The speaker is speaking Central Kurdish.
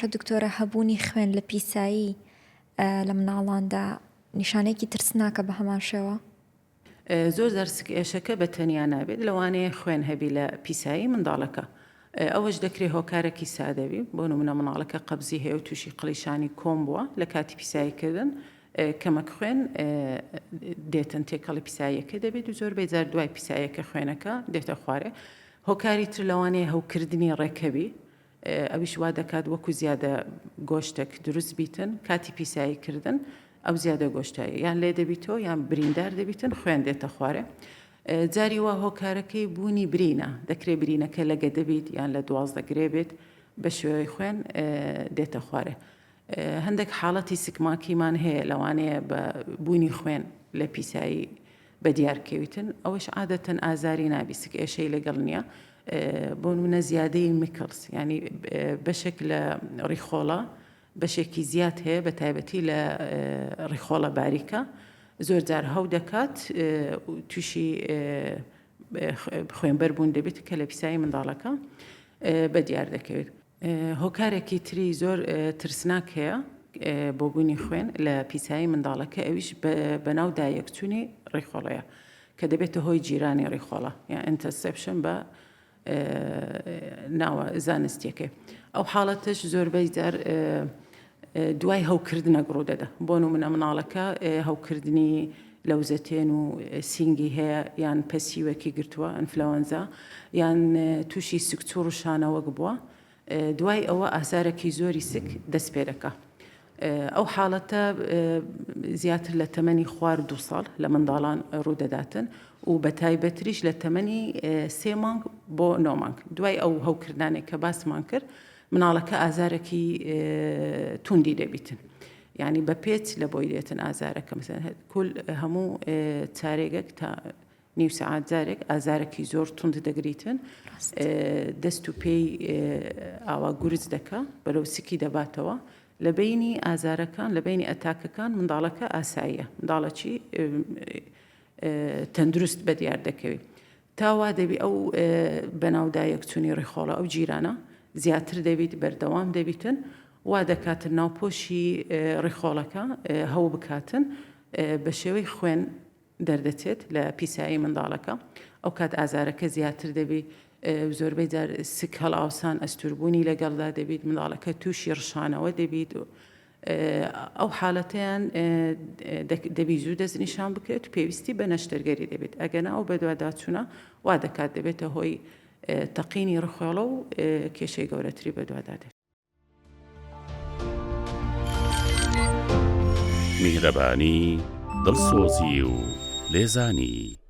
دکتۆرە هەبوونی خوێن لە پیسایی لە مناڵاندا نیشانەیەکی ترسناکە بە هەمان شێوە؟ زۆر دەرسێشەکە بە تەنیا نابێت لەوانەیە خوێن هەبی لە پیسایی منداڵەکە. ئەوەش دەکرێت هۆکارێکی سادەوی بۆ نمونە مناڵەکە قەبزی هەیە و تووشی قڵیشانی کۆم بووە لە کاتی پیساییکردن کەمەک خوێن دێتن تێکەڵی پیساییەکە دەبێت و زۆر بێجار دوای پیساییەکە خوێنەکە دێتە خوارێ. هۆکاری تر لەوانەیە هەوکردنی ڕێکەبی ئەویش وا دەکات وەکو زیادە گۆشتێک دروست بیتن کاتی پیساییکردن ئەو زیادە گۆشتایی یان لێ دەبیتەوە یان بریندار دەبیتن خوێن دێتە خوارێ. جاری وا هۆکارەکەی بوونی برینە دەکرێت برینەکە لەگە دەبیت یان لە 12 گرێ بێت بە شێوەی خوێن دێتە خوارێ. هەندێک حاڵەتی سکماکیمان هەیە لەوانەیە بە بوونی خوێن لە پیسایی بە دیارکەویتن ئەوەش عادەتەن ئازاری نابی سکێشەی لەگەڵ نییە بۆ نمونە زیادەی میکڵس ینی بەشێک لە ڕیخۆڵە بەشێکی زیاد هەیە بە تایبەتی لە ڕیخۆڵە باریکە زۆر جار هەو دەکات تووشی خوێنبەر بوون دەبێت کە لە پیسایی منداڵەکە بە دیار دەکەوێت. هۆکارێکی تری زۆر ترسناک هەیە بۆ بوونی خوێن لە پیسایی منداڵەکە ئەویش بەناو دایەکچوونی ڕیخۆڵەیە کە دەبێتە هۆی جیرانی ڕیخۆڵە یان ئینتەرسێپشن بە ناوە زانستیەکەی. ئەو حاڵەتش زۆربەی جار دوای هەوکردنە ڕوو دەدا بۆ نمونە مناڵەکە هەوکردنی لەوزەتێن و سینگی هەیە یان پەسیوەکی گرتووە ئەنفلەوەنزا یان تووشی سکتور و شانەوەک بووە دوای ئەوە ئازارێکی زۆری سک دەست پێ دەکا. ئەو حاڵەتە زیاتر لە تەمەنی خوار 2 ساڵ لە منداڵان ڕوودەداتن و بە تایبەتریش لە تەمەنی 3 مانگ بۆ 9 مانگ دوای ئەو هەوکردانێک کە باسمان کرد مناڵەکە ئازارێکی توندی دەبیتن ینی بە پێچ لە بۆی دێتن ئازارەکە مثلا کول هەموو چارێگەک تا نیو سەعات جارێک ئازارێکی زۆر توند دەگریتن دەست و پێی ئاوا گورج دەکا بەرەو سکی دەباتەوە لە بینی ئازارەکان لە بینی ئەتاکەکان منداڵەکە ئاساییە منداڵەکی تەندروست بە دیار دەکەوێت تاوا دەبی ئەو بەناودایەکچوونی ڕێخۆڵە ئەو جیرانە زیاتر دەبیت بەردەوام دەبیتن وا دەکاتن ناوپۆشی ڕێخۆڵەکە هەو بکاتن بە شێوەی خوێن دەردەچێت لە پیسایی منداڵەکە ئەو کات ئازارەکە زیاتر دەبی زۆربەی جار سک هەڵاوسان ئەستوربوونی لەگەڵدا دەبیت منداڵەکە تووشی ڕشانەوە دەبیت ئەو حاڵەتیان دەبی زوو دەستنیشان بکرێت و پێویستی بە نەشتەرگەری دەبێت ئەگەنا ئەو بەدواداچوونە وا دەکات دەبێتە هۆی تەقینی ڕخۆڵە و کێشەی گەورەتری بەدوادادێت. میهرەبانی دڵسۆزی و لێزانی